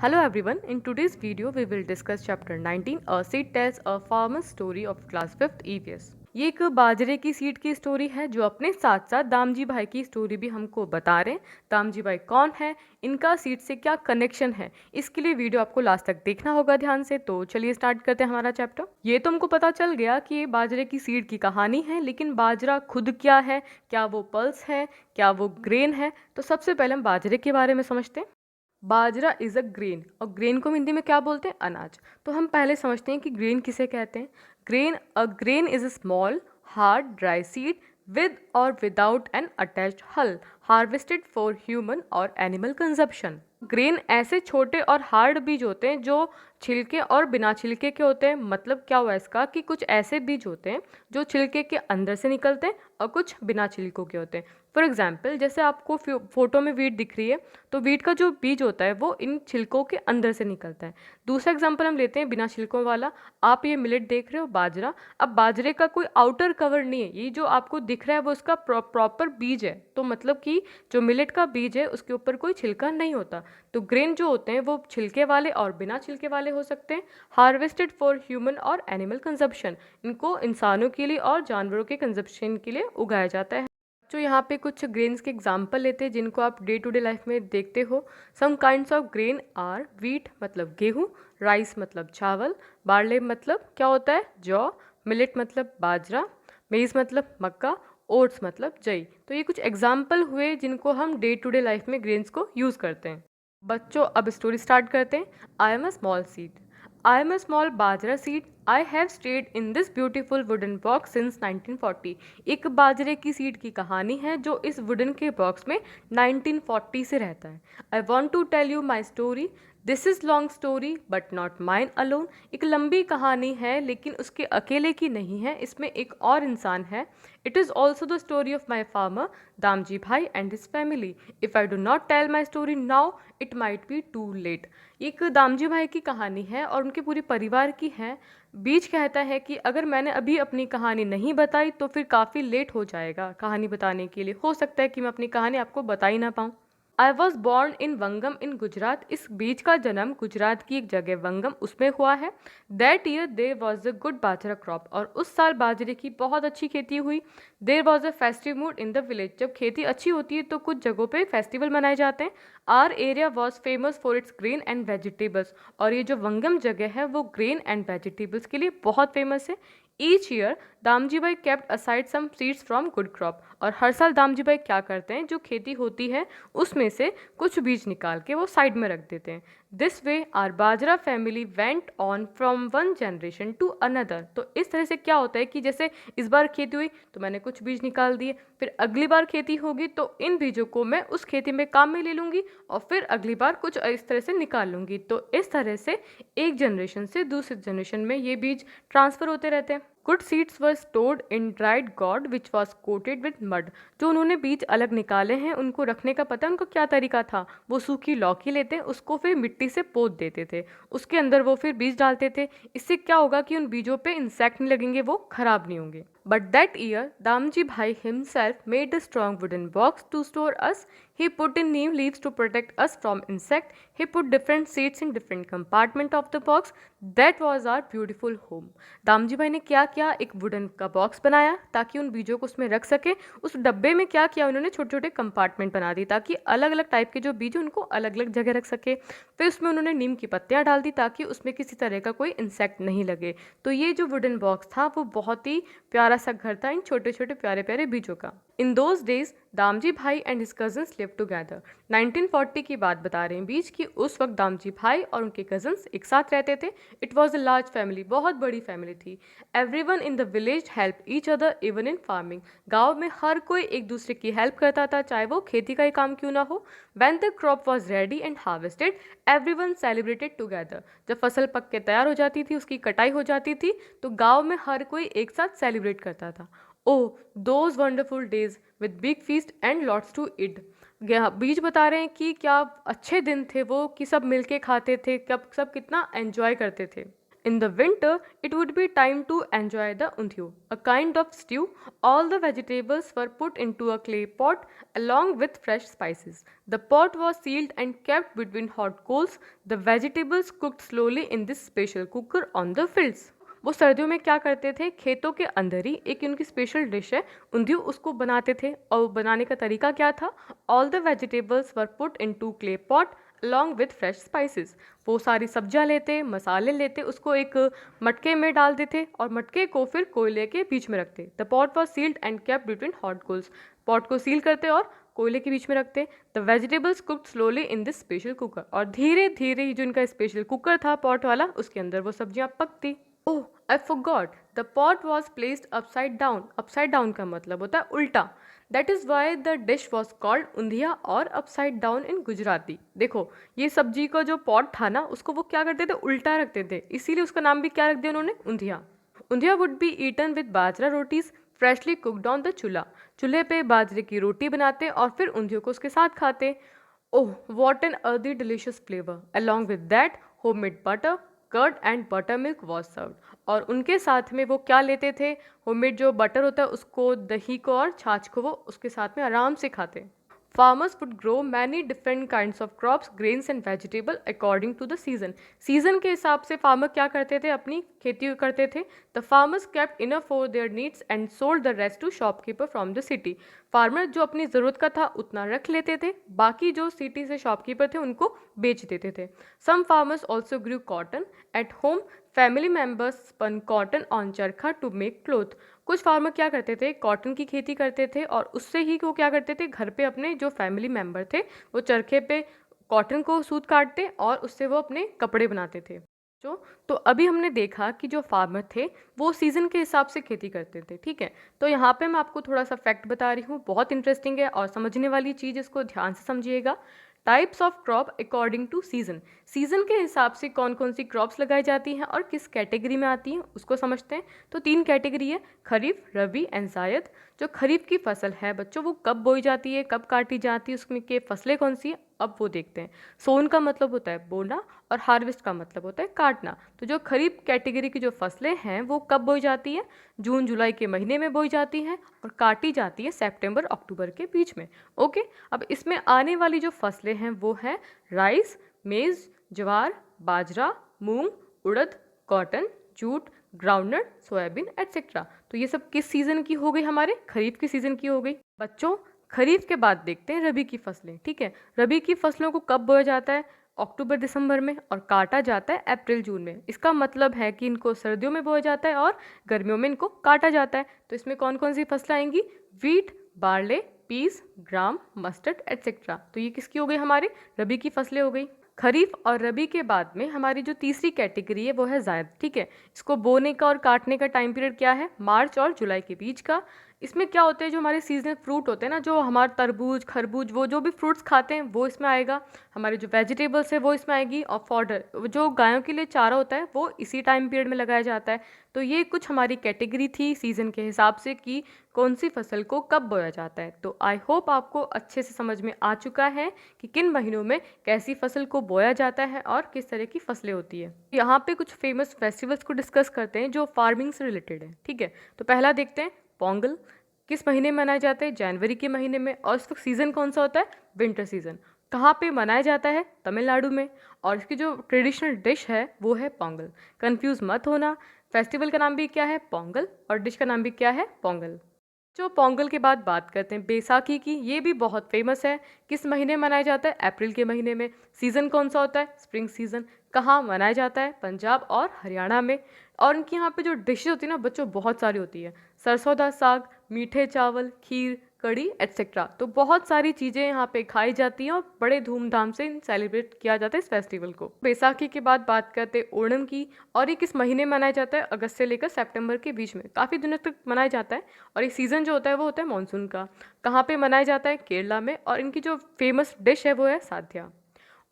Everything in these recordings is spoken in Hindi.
Hello everyone, in today's video we will discuss chapter 19 A Seed Tells a Farmer's Story of Class 5th EVS। ये एक बाजरे की सीड की स्टोरी है जो अपने साथ साथ दामजी भाई की स्टोरी भी हमको बता रहे हैं। दामजी भाई कौन है, इनका सीड से क्या कनेक्शन है, इसके लिए वीडियो आपको लास्ट तक देखना होगा ध्यान से। तो चलिए स्टार्ट करते हैं हमारा चैप्टर। ये तो हमको पता चल गया कि ये बाजरे की सीड की कहानी है, लेकिन बाजरा खुद क्या है, क्या वो पल्स है, क्या वो ग्रेन है। तो सबसे पहले हम बाजरे के बारे में समझते हैं। बाजरा इज अ ग्रेन, और ग्रेन को हम हिंदी में क्या बोलते हैं, अनाज। तो हम पहले समझते हैं कि ग्रेन किसे कहते हैं। Grain is a small hard dry seed with और विदाउट एन अटैच्ड हल, हार्वेस्टेड फॉर ह्यूमन और एनिमल कंजप्शन। ग्रेन ऐसे छोटे और हार्ड बीज होते हैं जो छिलके और बिना छिलके के होते हैं। मतलब क्या हुआ इसका कि कुछ ऐसे बीज होते हैं जो छिलके के अंदर से निकलते हैं और कुछ बिना छिलकों के होते हैं। फॉर एग्जाम्पल, जैसे आपको फोटो में वीट दिख रही है, तो वीट का जो बीज होता है वो इन छिलकों के अंदर से निकलता है। दूसरा एग्जाम्पल हम लेते हैं बिना छिलकों वाला। आप ये मिलेट देख रहे हो, बाजरा। अब बाजरे का कोई आउटर कवर नहीं है, ये जो आपको दिख रहा है वो उसका प्रॉपर बीज है। तो मतलब कि जो मिलेट का बीज है उसके ऊपर कोई छिलका नहीं होता। तो ग्रेन जो होते हैं वो छिलके वाले और बिना छिलके वाले हो सकते हैं। हार्वेस्टेड फॉर ह्यूमन और एनिमल कंजप्शन, इनको इंसानों के लिए और जानवरों के कंजप्शन के लिए उगाया जाता है। जो यहाँ पे कुछ ग्रेन्स के एग्जाम्पल लेते हैं जिनको आप डे टू डे लाइफ में देखते हो। Some kinds of grain are wheat मतलब गेहूँ, राइस मतलब चावल, बार्ले मतलब क्या होता है, जौ, मिलेट मतलब बाजरा, मेज मतलब मक्का, ओट्स मतलब जई। तो ये कुछ एग्जाम्पल हुए जिनको हम डे टू डे लाइफ में ग्रेन्स को यूज़ करते हैं। बच्चों अब स्टोरी स्टार्ट करते हैं। I am a small seed, I am a small bajra seed, I have stayed in this beautiful wooden box since 1940। एक बाजरे की सीड की कहानी है जो इस वुडन के बॉक्स में 1940 से रहता है। I want to tell you my story, this is long story but not mine alone. एक लंबी कहानी है लेकिन उसके अकेले की नहीं है, इसमें एक और इंसान है। It is also the story of my farmer Damji bhai and his family. If I do not tell my story now it might be too late. एक दामजी भाई की कहानी है और उनके पूरे परिवार की है। बीच कहता है कि अगर मैंने अभी अपनी कहानी नहीं बताई तो फिर काफ़ी लेट हो जाएगा कहानी बताने के लिए, हो सकता है कि मैं अपनी कहानी आपको बता ही ना पाऊँ। आई वॉज बॉर्न इन वंगम इन गुजरात, इस बीज का जन्म गुजरात की एक जगह वंगम उसमें हुआ है। That year there was a good bajra crop, और उस साल बाजरे की बहुत अच्छी खेती हुई। There was a festive mood in the village, जब खेती अच्छी होती है तो कुछ जगहों पे फेस्टिवल मनाए जाते हैं। Our area was famous for its grain and vegetables, और ये जो वंगम जगह है वो ग्रेन एंड वेजिटेबल्स के लिए बहुत फेमस है। Each year Damji bhai kept aside some seeds from good crop, और हर साल दामजी भाई क्या करते हैं, जो खेती होती है उसमें से कुछ बीज निकाल के वो साइड में रख देते हैं। This way our Bajra family went on from one generation to another. तो इस तरह से क्या होता है कि जैसे इस बार खेती हुई तो मैंने कुछ बीज निकाल दिए, फिर अगली बार खेती होगी तो इन बीजों को मैं उस खेती में काम में ले लूँगी और फिर अगली बार कुछ इस तरह से निकाल लूँगी। तो इस तरह से एक जनरेशन से दूसरे जनरेशन में ये बीज ट्रांसफर होते रहते हैं। Good seeds were stored in dried God which was coated with mud. जो उन्होंने बीज अलग निकाले हैं उनको रखने का पता है उनको क्या तरीका था। वो सूखी लौकी लेते, उसको फिर मिट्टी से पोत देते थे, उसके अंदर वो फिर बीज डालते थे। इससे क्या होगा कि उन बीजों पे इंसेक्ट नहीं लगेंगे, वो खराब नहीं होंगे। बट दैट ईयर दामजी भाई himself made a strong wooden box to store us. He put in neem leaves to protect us from insect. He put different seeds in different compartment of the box. That was our beautiful home. Damji भाई ने क्या किया, एक वुडन का बॉक्स बनाया ताकि उन बीजों को उसमें रख सके। उस डब्बे में क्या किया उन्होंने, छोटे छोटे कंपार्टमेंट बना दी ताकि अलग अलग टाइप के जो बीज हैं उनको अलग अलग जगह रख सके। फिर उसमें उन्होंने नीम की पत्तियां डाल दी ताकि उसमें किसी तरह का कोई इंसेक्ट नहीं लगे। तो ये जो वुडन बॉक्स था वो बहुत ही प्यारा सा घर था इन छोटे छोटे प्यारे प्यारे बीजों का। In those days Damji bhai and his cousins live together. 1940 की बात बता रहे हैं बीच की। उस वक्त दामजी भाई और उनके कजन्स एक साथ रहते थे। It was a large family, बहुत बड़ी फैमिली थी। Everyone in the village help each other even in farming. गाँव में हर कोई एक दूसरे की हेल्प करता था, चाहे वो खेती का ही काम क्यों ना हो। When the crop was ready and harvested everyone celebrated together. जब फसल पक के तैयार हो जाती थी, उसकी कटाई हो जाती थी, तो गाँव में हर कोई एक साथ सेलिब्रेट करता था। Oh those wonderful days with big feast and lots to eat. बीच बता रहे हैं कि क्या अच्छे दिन थे वो, कि सब मिलके खाते थे, कब सब कितना एंजॉय करते थे। In the winter, it would be time to enjoy the undhiyo, a kind of stew. All the vegetables were put into a clay pot along with fresh spices. The pot was sealed and kept between hot coals. The vegetables cooked slowly in this special cooker on the fields. वो सर्दियों में क्या करते थे, खेतों के अंदर ही एक उनकी स्पेशल डिश है ऊंधियो, उसको बनाते थे। और बनाने का तरीका क्या था? All the vegetables were put into clay pot along with fresh spices. वो सारी सब्जियां लेते, मसाले लेते, उसको एक मटके में डाल देते और मटके को फिर कोयले के बीच में रखते। The pot was sealed and kept between hot coals. Pot को सील करते और कोयले के बीच में रखते। The vegetables cooked slowly in this special cooker. और धीरे धीरे जो इनका स्पेशल कुकर था पॉट वाला, उसके अंदर वो सब्जियां पकती। Oh, I forgot, the pot was placed upside down. Upside down का मतलब होता है उल्टा। That is why the dish was called Undhiya और अपसाइड डाउन इन गुजराती। देखो, ये सब्जी का जो पॉट था ना, उसको वो क्या करते थे, उल्टा रखते थे, इसीलिए उसका नाम भी क्या रख दिया उन्होंने, Undhiya. Undhiya would be eaten with bajra rotis freshly cooked on the chulha. चूल्हे पे बाजरे की रोटी बनाते और फिर ऊंधियों को उसके साथ खाते। Oh, what an earthy delicious flavour. Along with that homemade butter, curd and butter milk was served. और उनके साथ में वो क्या लेते थे, होममेड जो बटर होता है उसको, दही को और छाछ को वो उसके साथ में आराम से खाते। Farmers would grow many different kinds of crops, grains and vegetable according to the season. Season के हिसाब से फार्मर क्या करते थे, अपनी खेती करते थे। The farmers kept enough for their needs and sold the rest to shopkeeper from the city. Farmer जो अपनी ज़रूरत का था उतना रख लेते थे, बाकी जो सिटी से शॉपकीपर थे उनको बेच देते थे। Some farmers also grew cotton at home. Family members spun cotton on चरखा to make cloth. कुछ फार्मर क्या करते थे, कॉटन की खेती करते थे और उससे ही वो क्या करते थे, घर पे अपने जो फैमिली मेम्बर थे वो चरखे पे कॉटन को सूत काटते और उससे वो अपने कपड़े बनाते थे। जो तो अभी हमने देखा कि जो फार्मर थे वो सीज़न के हिसाब से खेती करते थे, ठीक है। तो यहाँ पे मैं आपको थोड़ा सा फैक्ट बता रही हूँ, बहुत इंटरेस्टिंग है और समझने वाली चीज़, इसको ध्यान से समझिएगा। Types of crop according to season. Season के हिसाब से कौन कौन सी क्रॉप्स लगाई जाती हैं और किस कैटेगरी में आती हैं उसको समझते हैं। तो 3 कैटेगरी है, खरीफ, रबी एंड जायद। जो खरीफ की फसल है बच्चों, वो कब बोई जाती है, कब काटी जाती है, उसमें के फसलें कौन सी है, अब वो देखते हैं। सोन का मतलब होता है बोना और हार्वेस्ट का मतलब होता है काटना। तो जो खरीफ कैटेगरी की जो फसलें हैं वो कब बोई जाती है, जून जुलाई के महीने में बोई जाती हैं और काटी जाती है सितंबर अक्टूबर के बीच में। ओके, अब इसमें आने वाली जो फसलें हैं वो है rice, maize, jowar, bajra, moong, urad, cotton, jute, groundnut, soybean etcetera. तो ये सब किस सीजन की हो गई, हमारे खरीफ के सीजन की हो गई। बच्चों, खरीफ के बाद देखते हैं रबी की फसलें, ठीक है। रबी की फसलों को कब बोया जाता है, अक्टूबर दिसंबर में, और काटा जाता है अप्रैल जून में। इसका मतलब है कि इनको सर्दियों में बोया जाता है और गर्मियों में इनको काटा जाता है। तो इसमें कौन कौन सी फसलें आएंगी, वीट, बार्ले, पीस, ग्राम, मस्टर्ड एटसेट्रा। तो ये किसकी हो गई, हमारी रबी की फसलें हो गई। खरीफ और रबी के बाद में हमारी जो तीसरी कैटेगरी है वो है जायद, ठीक है। इसको बोने का और काटने का टाइम पीरियड क्या है, मार्च और जुलाई के बीच का। इसमें क्या होते हैं, जो हमारे सीजनल फ्रूट होते हैं ना, जो हमारे तरबूज, खरबूज, वो जो भी फ्रूट्स खाते हैं वो इसमें आएगा। हमारे जो वेजिटेबल्स है वो इसमें आएगी। और फॉडर, जो गायों के लिए चारा होता है वो इसी टाइम पीरियड में लगाया जाता है। तो ये कुछ हमारी कैटेगरी थी सीजन के हिसाब से कि कौन सी फसल को कब बोया जाता है। तो आई होप आपको अच्छे से समझ में आ चुका है कि किन महीनों में कैसी फसल को बोया जाता है और किस तरह की फसलें होती है। यहाँ पे कुछ फेमस फेस्टिवल्स को डिस्कस करते हैं जो फार्मिंग से रिलेटेड है, ठीक है। तो पहला देखते हैं, पोंगल किस महीने में मनाया जाता है, जनवरी के महीने में। और इस वक्त सीज़न कौन सा होता है, विंटर सीजन। कहाँ पे मनाया जाता है, तमिलनाडु में। और इसकी जो ट्रेडिशनल डिश है वो है पोंगल। कंफ्यूज मत होना, फेस्टिवल का नाम भी क्या है, पोंगल, और डिश का नाम भी क्या है, पोंगल। जो पोंगल के बाद बात करते हैं बैसाखी की, ये भी बहुत फेमस है। किस महीने मनाया जाता है, अप्रैल के महीने में। सीज़न कौन सा होता है, स्प्रिंग सीजन। कहाँ मनाया जाता है, पंजाब और हरियाणा में। और इनकी यहाँ पे जो डिशेज होती है ना बच्चों, बहुत सारी होती है। सरसों दा साग, मीठे चावल, खीर, कड़ी एटसेट्रा। तो बहुत सारी चीज़ें यहाँ पे खाई जाती हैं और बड़े धूमधाम से सेलिब्रेट किया जाता है इस फेस्टिवल को। बैसाखी के बाद बात करते हैं ओणम की, और ये किस महीने मनाया जाता है, अगस्त से लेकर सितंबर के बीच में, काफ़ी दिनों तक मनाया जाता है। और ये सीज़न जो होता है वो होता है मानसून का। कहाँ पे मनाया जाता है, केरला में। और इनकी जो फेमस डिश है वो है साध्या।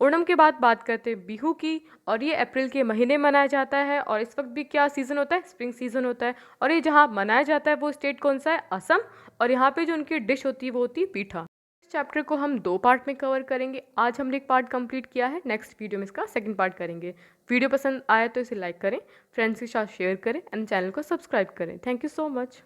ओणम के बाद बात करते हैं बिहू की, और ये अप्रैल के महीने मनाया जाता है। और इस वक्त भी क्या सीज़न होता है, स्प्रिंग सीजन होता है। और ये जहाँ मनाया जाता है वो स्टेट कौन सा है, असम। और यहाँ पे जो उनकी डिश होती है वो होती है पीठा। चैप्टर को हम 2 पार्ट में कवर करेंगे। आज हमने एक पार्ट कंप्लीट किया है, नेक्स्ट वीडियो में इसका सेकंड पार्ट करेंगे। वीडियो पसंद आया तो इसे लाइक करें, फ्रेंड्स के साथ शेयर करें एंड चैनल को सब्सक्राइब करें। Thank you so much.